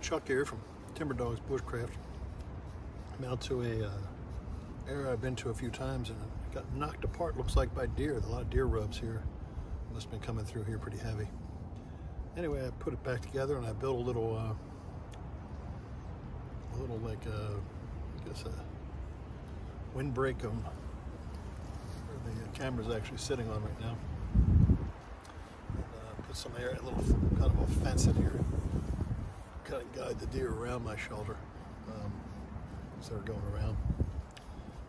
Chuck here from Timber Dogs Bushcraft. I'm out to a area I've been to a few times and it got knocked apart, looks like by deer. There's a lot of deer rubs here. Must have been coming through here pretty heavy. Anyway, I put it back together and I built a little like I guess a windbreak where the camera's actually sitting on right now. And, put some air, a little kind of a fence in here. Kind of guide the deer around my shelter as they're going around.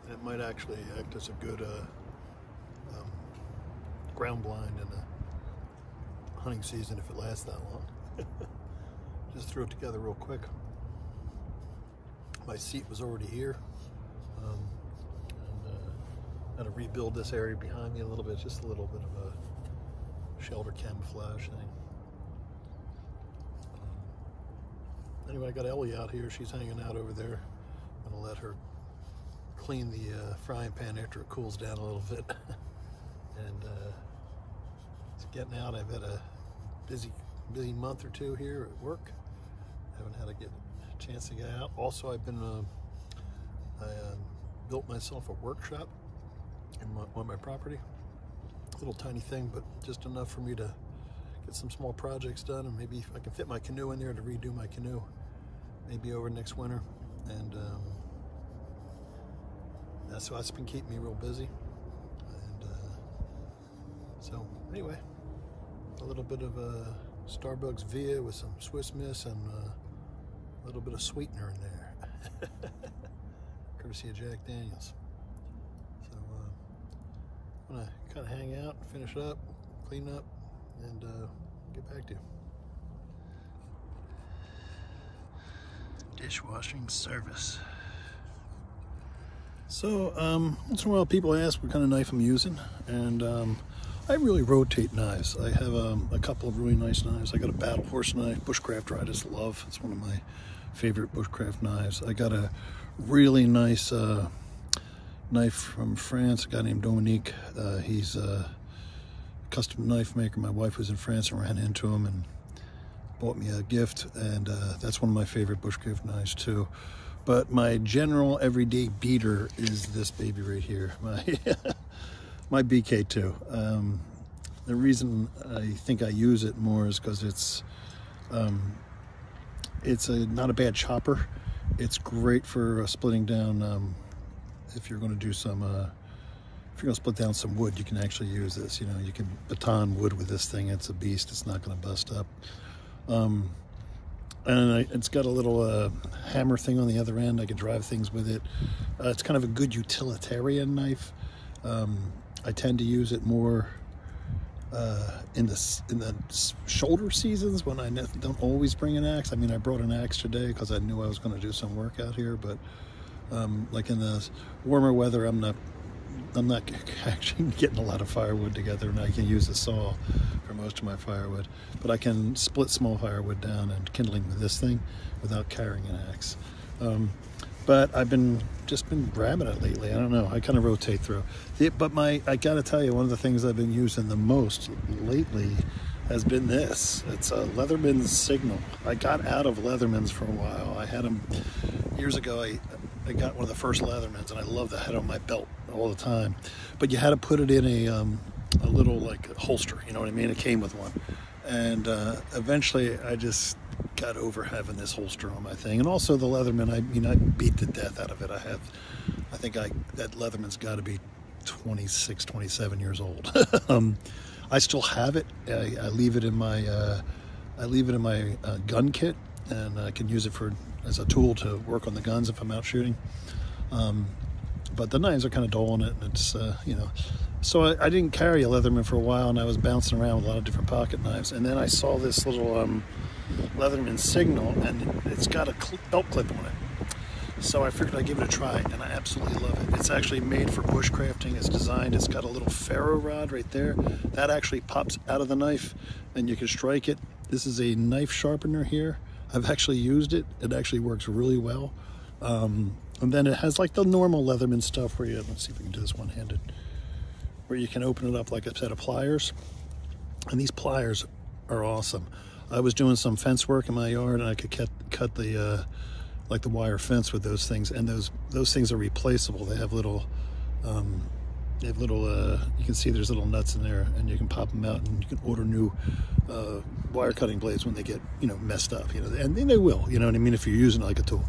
And it might actually act as a good ground blind in the hunting season if it lasts that long. Just threw it together real quick. My seat was already here. Had to rebuild this area behind me a little bit, just a little bit of a shelter camouflage thing. Anyway, I got Ellie out here. She's hanging out over there. I'm gonna let her clean the frying pan after it cools down a little bit. And it's getting out. I've had a busy month or two here at work. Haven't had a chance to get out. Also, I've been I built myself a workshop on my property. A little tiny thing, but just enough for me to get some small projects done, and maybe if I can fit my canoe in there to redo my canoe, maybe over next winter. And that's what's been keeping me real busy. And so anyway, a little bit of a Starbucks Via with some Swiss Miss and a little bit of sweetener in there, courtesy of Jack Daniels. So I'm gonna kind of hang out, finish up, clean up, and get back to you. Dishwashing service. So once in a while people ask what kind of knife I'm using, and I really rotate knives. I have a couple of really nice knives. I got a battle horse knife, bushcrafter, I just love. It's one of my favorite bushcraft knives. I got a really nice knife from France, a guy named Dominique. He's a custom knife maker. My wife was in France and ran into him and bought me a gift, and that's one of my favorite bushcraft knives too. But my general everyday beater is this baby right here, my BK2. The reason I think I use it more is because it's not a bad chopper. It's great for splitting down. If you're going to do some, if you're going to split down some wood, you can actually use this. You know, you can baton wood with this thing. It's a beast. It's not going to bust up. And it's got a little hammer thing on the other end. I can drive things with it. It's kind of a good utilitarian knife. I tend to use it more in the shoulder seasons when I don't always bring an axe. I mean, I brought an axe today because I knew I was going to do some work out here, but like in the warmer weather, I'm not actually getting a lot of firewood together, and I can use a saw for most of my firewood, but I can split small firewood down and kindling with this thing without carrying an axe. But I've just been grabbing it lately. I don't know, I kind of rotate through. But I gotta tell you, one of the things I've been using the most lately has been this. It's a Leatherman's Signal. I got out of Leatherman's for a while. I had them years ago. I got one of the first Leathermans, and I love the head on my belt all the time. But you had to put it in a little like a holster, you know what I mean? It came with one. And eventually I just got over having this holster on my thing. And also the Leatherman, I beat the death out of it. I think that Leatherman's got to be 26, 27 years old. I still have it. I leave it in my gun kit, and I can use it as a tool to work on the guns if I'm out shooting. But the knives are kind of dull on it, and it's So I didn't carry a Leatherman for a while, and I was bouncing around with a lot of different pocket knives. And then I saw this little Leatherman Signal, and it's got a belt clip on it. So I figured I'd give it a try, and I absolutely love it. It's actually made for bushcrafting. It's designed, it's got a little ferro rod right there. That actually pops out of the knife, and you can strike it. This is a knife sharpener here. I've actually used it. It actually works really well. And then it has like the normal Leatherman stuff where let's see if we can do this one-handed, where you can open it up like a set of pliers. And these pliers are awesome. I was doing some fence work in my yard, and I could cut the like the wire fence with those things, and those things are replaceable. They have little you can see there's little nuts in there, and you can pop them out, and you can order new wire cutting blades when they get, you know, messed up, you know, and they will, you know what I mean, if you're using it like a tool.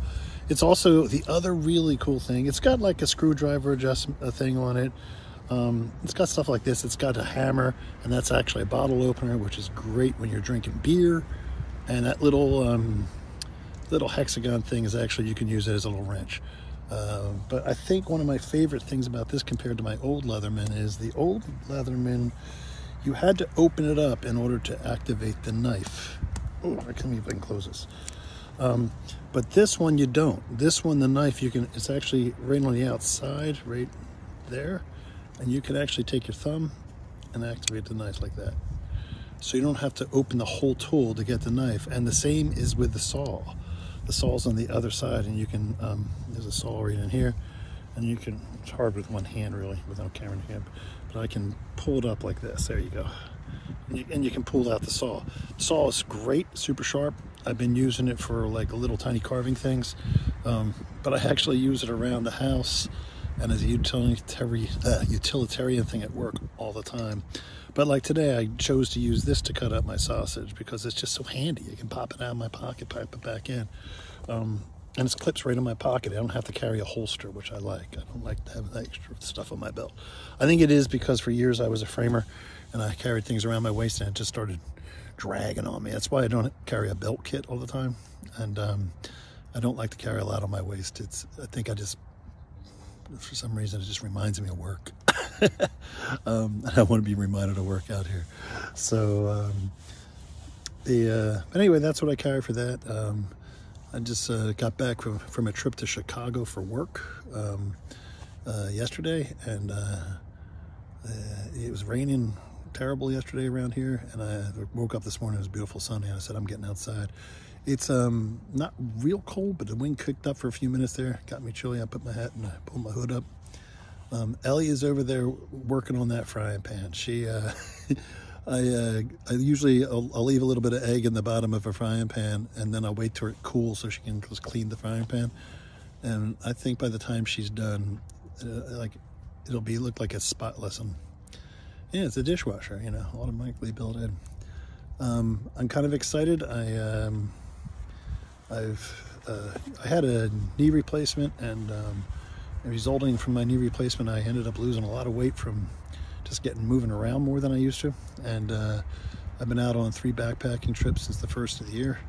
It's also the other really cool thing. It's got like a screwdriver adjustment thing on it. It's got stuff like this. It's got a hammer, and that's actually a bottle opener, which is great when you're drinking beer. And that little hexagon thing is actually, you can use it as a little wrench. But I think one of my favorite things about this compared to my old Leatherman is the old Leatherman, you had to open it up in order to activate the knife. Oh, I can't even close this. But this one you don't. This one, the knife, it's actually right on the outside, right there. And you can actually take your thumb and activate the knife like that. So you don't have to open the whole tool to get the knife. And the same is with the saw. The saw's on the other side, and you can, there's a saw right in here, and you can, it's hard with one hand really, without camera in hand, but I can pull it up like this. There you go. And you can pull out the saw. The saw is great, super sharp. I've been using it for like little tiny carving things, but I actually use it around the house and as a utilitarian thing at work all the time. But like today, I chose to use this to cut up my sausage because it's just so handy. I can pop it out of my pocket, pipe it back in. And it clips right in my pocket. I don't have to carry a holster, which I like. I don't like to have that extra stuff on my belt. I think it is because for years I was a framer and I carried things around my waist and it just started dragging on me. That's why I don't carry a belt kit all the time. And I don't like to carry a lot on my waist. I think for some reason, it just reminds me of work. I want to be reminded of work out here. So, but anyway, that's what I carry for that. I just got back from a trip to Chicago for work yesterday, and it was raining terrible yesterday around here, and I woke up this morning, it was beautiful sunny, and I said, I'm getting outside. It's not real cold, but the wind kicked up for a few minutes there. Got me chilly. I put my hat and I pulled my hood up. Ellie is over there working on that frying pan. She, I usually, I'll leave a little bit of egg in the bottom of a frying pan, and then I'll wait till it cools so she can just clean the frying pan. And I think by the time she's done, it'll look like it's spotless. And yeah, it's a dishwasher, you know, automatically built in. I'm kind of excited. I had a knee replacement, and resulting from my knee replacement, I ended up losing a lot of weight from just moving around more than I used to. And I've been out on 3 backpacking trips since the first of the year.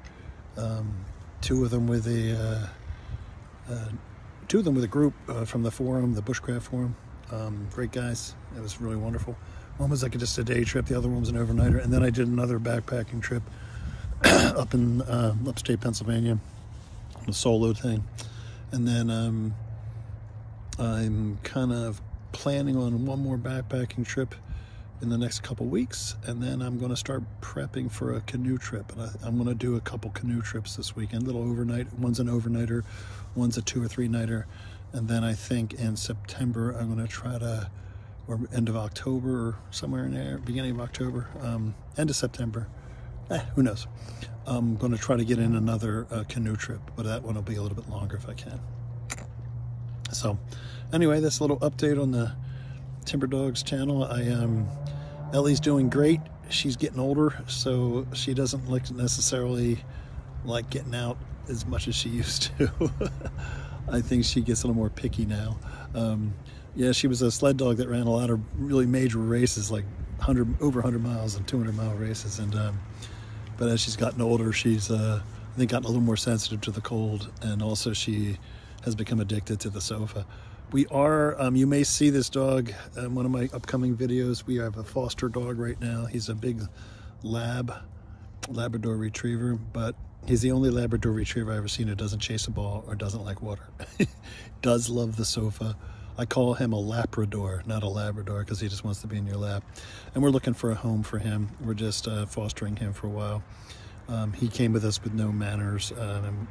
2 of them with a group from the forum, the Bushcraft Forum. Great guys. It was really wonderful. One was like just a day trip. The other one was an overnighter. And then I did another backpacking trip up in upstate Pennsylvania, a solo thing. And then I'm kind of planning on one more backpacking trip in the next couple weeks, and then I'm going to start prepping for a canoe trip. And I'm going to do a couple canoe trips this weekend, little overnight. One's an overnighter, one's a 2 or 3 nighter. And then I think in September I'm going to try to, or end of October, or somewhere in there, beginning of October, end of September, who knows. I'm going to try to get in another canoe trip, but that one will be a little bit longer if I can. So anyway, this little update on the Timber Dogs channel. Ellie's doing great. She's getting older, so she doesn't necessarily like getting out as much as she used to. I think she gets a little more picky now. Yeah, she was a sled dog that ran a lot of really major races, like over 100 miles and 200-mile races. And but as she's gotten older, she's I think gotten a little more sensitive to the cold, and also she has become addicted to the sofa. We are, you may see this dog in one of my upcoming videos. We have a foster dog right now. He's a big Labrador Retriever, but he's the only Labrador Retriever I've ever seen who doesn't chase a ball or doesn't like water. Does love the sofa. I call him a Laprador, not a Labrador, because he just wants to be in your lap. And we're looking for a home for him. We're just fostering him for a while. He came with us with no manners.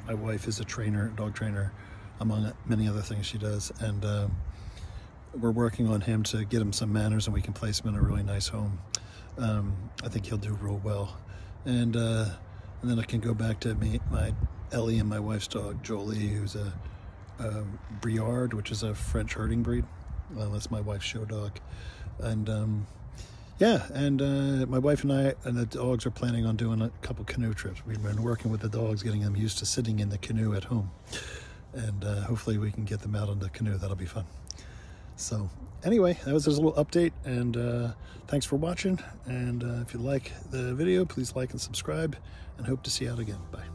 My wife is a trainer, dog trainer, among many other things she does. And we're working on him to get him some manners, and we can place him in a really nice home. I think he'll do real well. And and then I can go back to my Ellie and my wife's dog, Jolie, who's a Briard, which is a French herding breed. That's my wife's show dog. And yeah, and my wife and I and the dogs are planning on doing a couple canoe trips. We've been working with the dogs, getting them used to sitting in the canoe at home. And hopefully we can get them out on the canoe. That'll be fun. So anyway, that was just a little update, and thanks for watching. And if you like the video, please like and subscribe, and hope to see you out again. Bye.